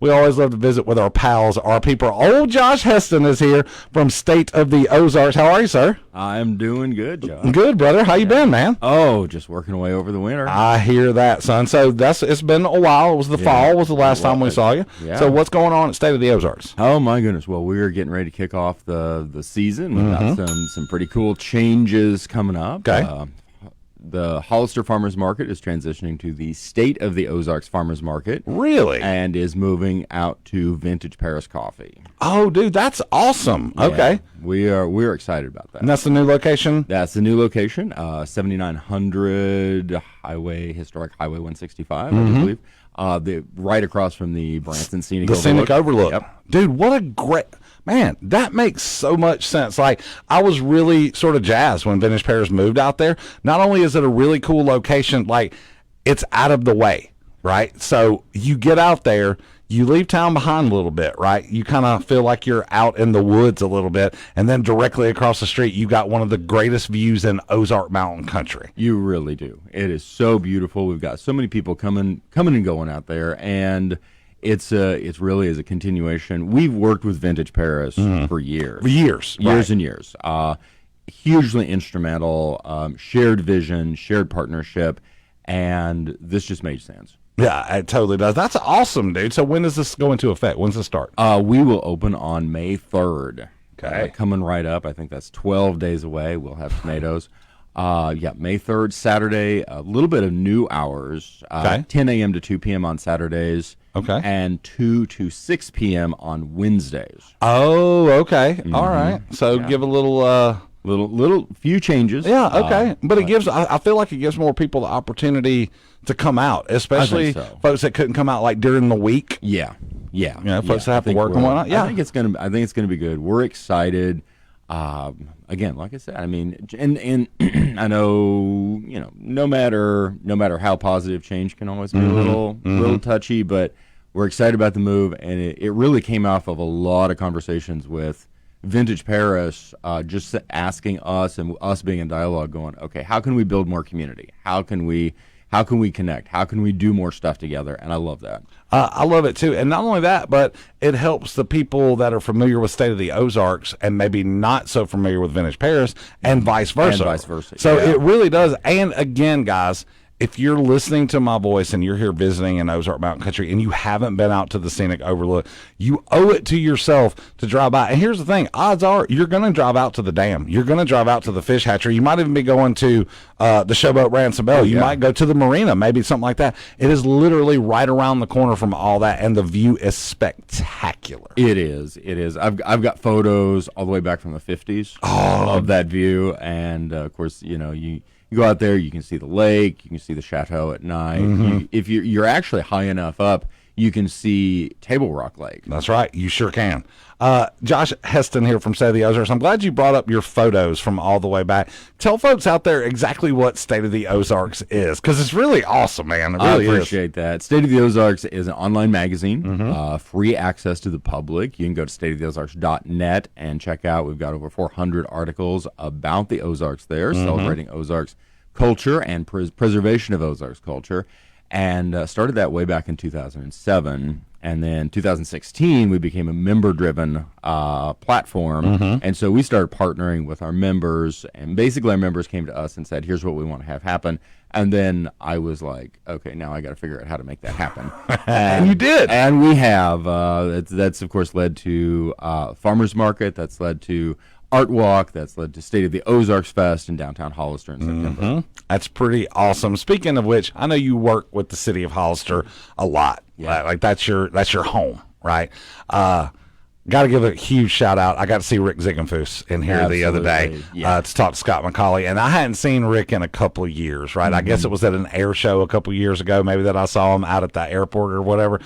we always love to visit with our pals, our people. Old Josh Heston is here from State of the Ozarks. How are you, sir? I'm doing good, Josh. Good, brother. How you been, man? Oh, just working away over the winter. I hear that, son. So it's been a while. It was the fall was the last time we saw you. Yeah. So what's going on at State of the Ozarks? Oh my goodness! Well, we're getting ready to kick off the season. We've got some pretty cool changes coming up. Okay. The Hollister Farmers Market is transitioning to the State of the Ozarks Farmers Market. Really? And is moving out to Vintage Paris Coffee. Oh, dude, that's awesome. Yeah, Okay. We're excited about that. And that's the new location? That's the new location, 7900 Historic Highway 165, I believe. Right across from the Branson Scenic Overlook. The Scenic Overlook. Yep. Dude, what a great... Man, that makes so much sense. Like, I was really sort of jazzed when Vintage Paris moved out there. Not only is it a really cool location, like, it's out of the way, right? So you get out there, you leave town behind a little bit, right? You kind of feel like you're out in the woods a little bit, and then directly across the street, you got one of the greatest views in Ozark Mountain Country. You really do. It is so beautiful. We've got so many people coming and going out there, and it's really is a continuation. We've worked with Vintage Paris for years. Years Right. And years. Hugely instrumental, shared vision, shared partnership, and this just made sense. Yeah, it totally does. That's awesome, dude. So when does this go into effect? When's it start? We will open on May 3rd. Okay. Coming right up. I think that's 12 days away. We'll have tomatoes. May 3rd, Saturday, a little bit of new hours. 10 a.m. to 2 p.m. on Saturdays. Okay. And 2 to 6 p.m. on Wednesdays. Oh, okay. All right. So give a little... Little few changes. Yeah, okay. But it gives, I feel like it gives more people the opportunity to come out, especially folks that couldn't come out like during the week. Yeah. You know, folks that have to work and whatnot. Yeah. I think it's gonna be good. We're excited. Again, like I said, I mean, and I know, no matter how positive change can always be a little touchy, but we're excited about the move, and it really came off of a lot of conversations with Vintage Paris, just asking us and us being in dialogue, going, okay, how can we build more community? How can we connect? How can we do more stuff together? And I love that. I love it too. And not only that, but it helps the people that are familiar with State of the Ozarks and maybe not so familiar with Vintage Paris and vice versa. So it really does. And again, guys, if you're listening to my voice and you're here visiting in Ozark Mountain Country and you haven't been out to the Scenic Overlook, you owe it to yourself to drive by. And here's the thing. Odds are you're going to drive out to the dam. You're going to drive out to the fish hatchery. You might even be going to the Showboat Ransom Bell. You might go to the marina, maybe something like that. It is literally right around the corner from all that, and the view is spectacular. It is. I've got photos all the way back from the 50s of that view. And, of course, you go out there, you can see the lake, you can see the chateau at night. If you're actually high enough up, you can see Table Rock Lake. That's right. You sure can. Josh Heston here from State of the Ozarks. I'm glad you brought up your photos from all the way back. Tell folks out there exactly what State of the Ozarks is, because it's really awesome, man. It really I appreciate that. State of the Ozarks is an online magazine, free access to the public. You can go to stateoftheozarks.net and check out. We've got over 400 articles about the Ozarks there, celebrating Ozarks culture and preservation of Ozarks culture. And started that way back in 2007. And then 2016, we became a member-driven platform. And so we started partnering with our members. And basically, our members came to us and said, here's what we want to have happen. And then I was like, okay, now I got to figure out how to make that happen. And you did. And we have. That's, of course, led to Farmers Market. That's led to Art Walk. That's led to State of the Ozarks Fest in downtown Hollister in September. That's pretty awesome. Speaking of which, I know you work with the city of Hollister a lot. Yeah. Like that's your home, right? Got to give a huge shout out. I got to see Rick Ziegenfuss in here the other day to talk to Scott McCauley, and I hadn't seen Rick in a couple of years, right? I guess it was at an air show a couple of years ago, maybe, that I saw him out at the airport or whatever.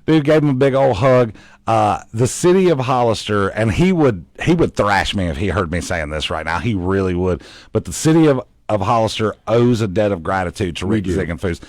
Dude gave him a big old hug. The city of Hollister, and he would thrash me if he heard me saying this right now. He really would. But the city of Hollister owes a debt of gratitude to Rick Ziegenfuss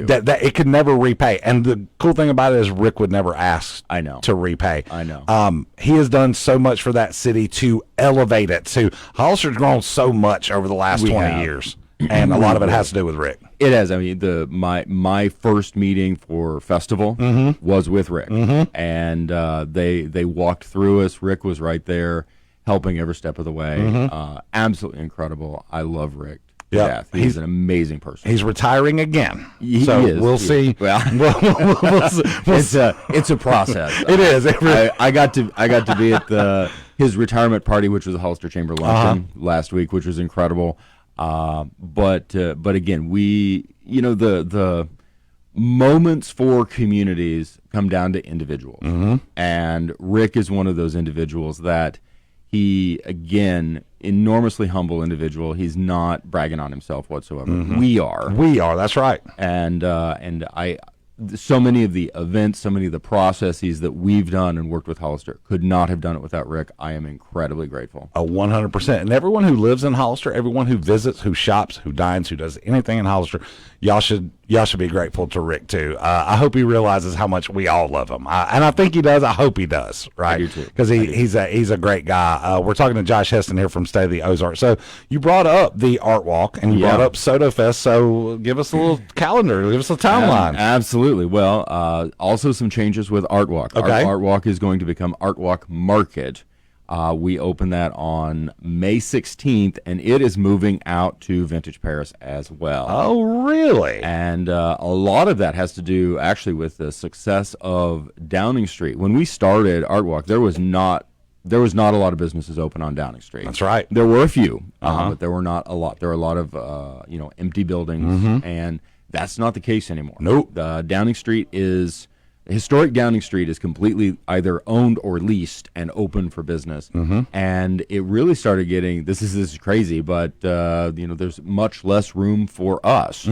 that it could never repay. And the cool thing about it is Rick would never ask to repay. I know. He has done so much for that city to elevate it. Hollister's grown so much over the last 20 years. And a lot of it has to do with Rick. It has. I mean, my first meeting for festival was with Rick, and they walked through us. Rick was right there, helping every step of the way. Absolutely incredible. I love Rick. Yeah, he's an amazing person. He's retiring again, he is. We'll see. Well, it's a process. It is. I got to be at his retirement party, which was a Hollister Chamber luncheon last week, which was incredible. But again, the moments for communities come down to individuals, and Rick is one of those individuals that he, again, enormously humble individual. He's not bragging on himself whatsoever. We are. That's right. And so many of the events, so many of the processes that we've done and worked with Hollister could not have done it without Rick. I am incredibly grateful. 100%. And everyone who lives in Hollister, everyone who visits, who shops, who dines, who does anything in Hollister, y'all should be grateful to Rick too. I hope he realizes how much we all love him, and I think he does. I hope he does. Right? I do too. Because he's a great guy. We're talking to Josh Heston here from State of the Ozarks. So you brought up the Art Walk and you brought up Soda Fest. So give us a little calendar. Give us a timeline. Absolutely. Well, also some changes with Art Walk. Okay. Art Walk is going to become Art Walk Market. We open that on May 16th, and it is moving out to Vintage Paris as well. Oh, really? And a lot of that has to do actually with the success of Downing Street. When we started Art Walk, there was not a lot of businesses open on Downing Street. That's right. There were a few, but there were not a lot. There were a lot of empty buildings, and that's not the case anymore. Nope. Historic Downing Street is completely either owned or leased and open for business. And it really started getting, this is crazy, but there's much less room for us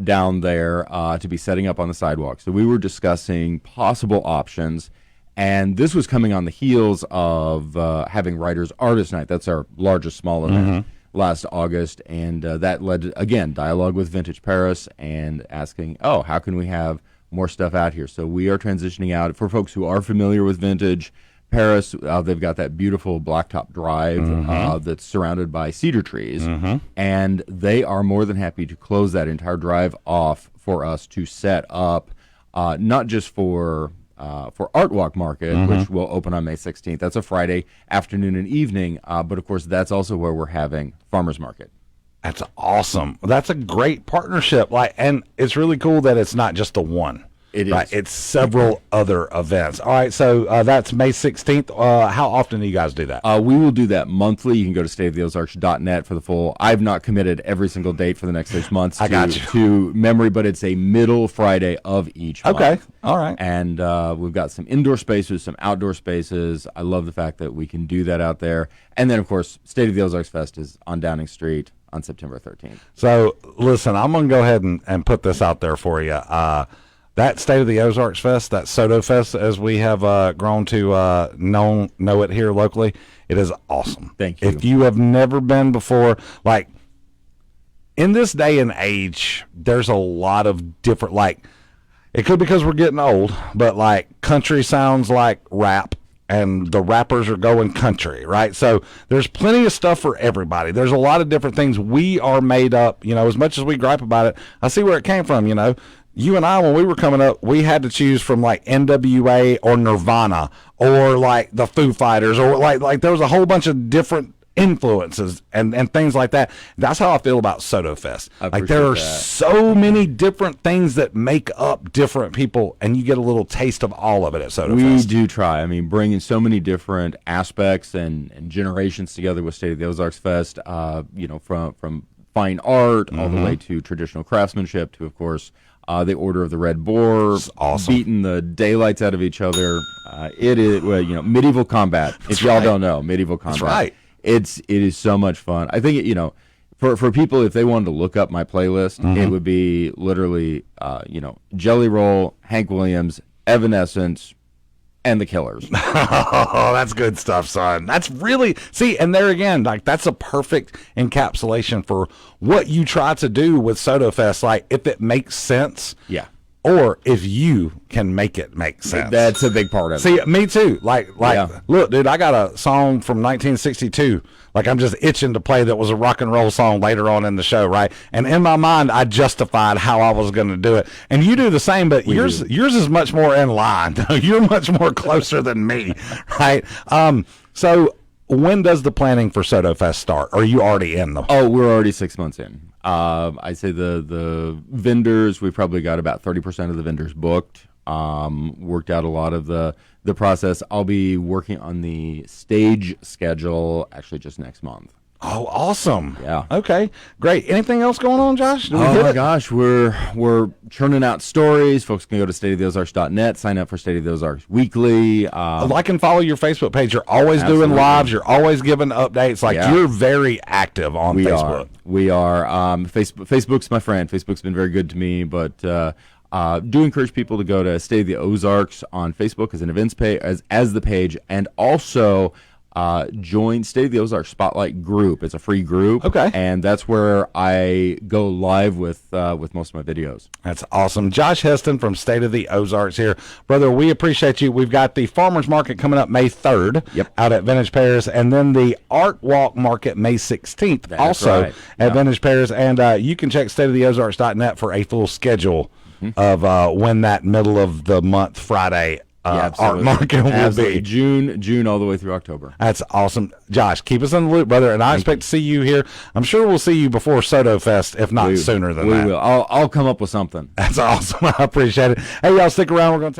down there to be setting up on the sidewalk. So we were discussing possible options, and this was coming on the heels of having Writers Artist Night. That's our largest small event last August, and that led to, again, dialogue with Vintage Paris and asking, how can we have more stuff out here? So we are transitioning out. For folks who are familiar with Vintage Paris, they've got that beautiful blacktop drive that's surrounded by cedar trees, and they are more than happy to close that entire drive off for us to set up, not just for Art Walk Market, which will open on May 16th. That's a Friday afternoon and evening, but of course that's also where we're having Farmers Market. That's awesome. That's a great partnership. And it's really cool that it's not just the one. It is. Right? It's several other events. All right, so that's May 16th. How often do you guys do that? We will do that monthly. You can go to stateoftheozarks.net for the full. I've not committed every single date for the next 6 months to memory, but it's a middle Friday of each month. Okay, all right. And we've got some indoor spaces, some outdoor spaces. I love the fact that we can do that out there. And then, of course, State of the Ozarks Fest is on Downing Street on September 13th. So, listen, I'm going to go ahead and put this out there for you. That State of the Ozarks Fest, that Soda Fest, as we have grown to know it here locally, it is awesome. Thank you. If you have never been before, in this day and age, there's a lot of different, it could be because we're getting old, but country sounds like rap. And the rappers are going country, right? So there's plenty of stuff for everybody. There's a lot of different things. We are made up, as much as we gripe about it, I see where it came from, You and I, when we were coming up, we had to choose from NWA or Nirvana or the Foo Fighters or there was a whole bunch of different influences and things like that. That's how I feel about Soda Fest. There are so many different things that make up different people, and you get a little taste of all of it at Soda Fest. We do try. I mean, bringing so many different aspects and generations together with State of the Ozarks Fest, from fine art all the way to traditional craftsmanship to, of course, the Order of the Red Boar, awesome. Beating the daylights out of each other. It is, medieval combat. If y'all don't know, medieval combat. That's right. It is so much fun. I think for people, if they wanted to look up my playlist, it would be literally Jelly Roll, Hank Williams, Evanescence, and the Killers. Oh, that's good stuff, son. That's really and there again, that's a perfect encapsulation for what you try to do with Soda Fest. If it makes sense. Yeah. or if you can make it make sense. That's a big part of it. See, me too. Like, look, dude, I got a song from 1962. Like, I'm just itching to play that was a rock and roll song later on in the show, right? And in my mind, I justified how I was going to do it. And you do the same, but yours is much more in line. You're much more closer than me, right? So when does the planning for Soto Fest start? Or are you already in them? Oh, we're already 6 months in. I'd say the vendors, we've probably got about 30% of the vendors booked. Worked out a lot of the process. I'll be working on the stage schedule actually just next month. Oh, awesome. Yeah. Okay, great. Anything else going on, Josh? Oh my gosh, we're churning out stories. Folks can go to stateoftheozarks.net, sign up for State of the Ozarks Weekly. Like and follow your Facebook page. You're always doing lives. You're always giving updates. Like, you're very active on Facebook. We are. Facebook's my friend. Facebook's been very good to me, but do encourage people to go to State of the Ozarks on Facebook as an events page, as the page, and also join State of the Ozarks Spotlight group. It's a free group. Okay. And that's where I go live with most of my videos. That's awesome. Josh Heston from State of the Ozarks here. Brother, we appreciate you. We've got the Farmers Market coming up May 3rd out at Vintage Pairs, and then the Art Walk Market May 16th at Vintage Pairs. And you can check stateoftheozarks.net for a full schedule of when that middle of the month Friday art market will be. June all the way through October. That's awesome. Josh, keep us in the loop, brother, and I expect to see you here. I'm sure we'll see you before Soto Fest, if not sooner than that. We will. I'll come up with something. That's awesome. I appreciate it. Hey, y'all, stick around. We're going to take